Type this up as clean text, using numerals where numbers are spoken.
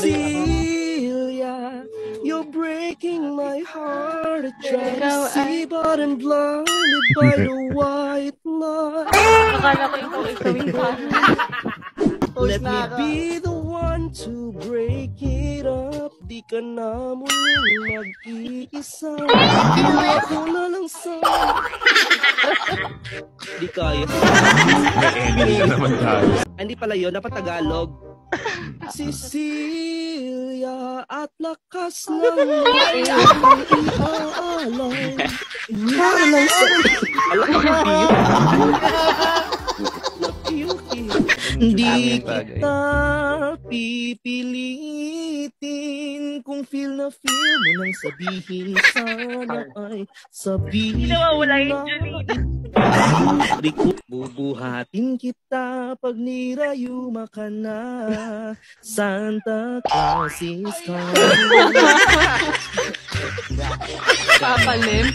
Cecilia, you're breaking my heart. I try to see but I'm blinded by the white light. Akala ko ikaw yung fan. Let me be the one to break it up. Di ka na muling mag-iisa. Ako na lang sa... Di kaya. Hindi na naman tayo. Hindi pala yun, dapat Tagalog. Cecilia, at lakas ng iaalay. Para lang sa... Di kita pipilitin. Kung feel na feel mo nang sabihin, sana ay sabihin na. Bubuhatin kita pag nirayuma ka na. Santa Claus is coming. Papalim.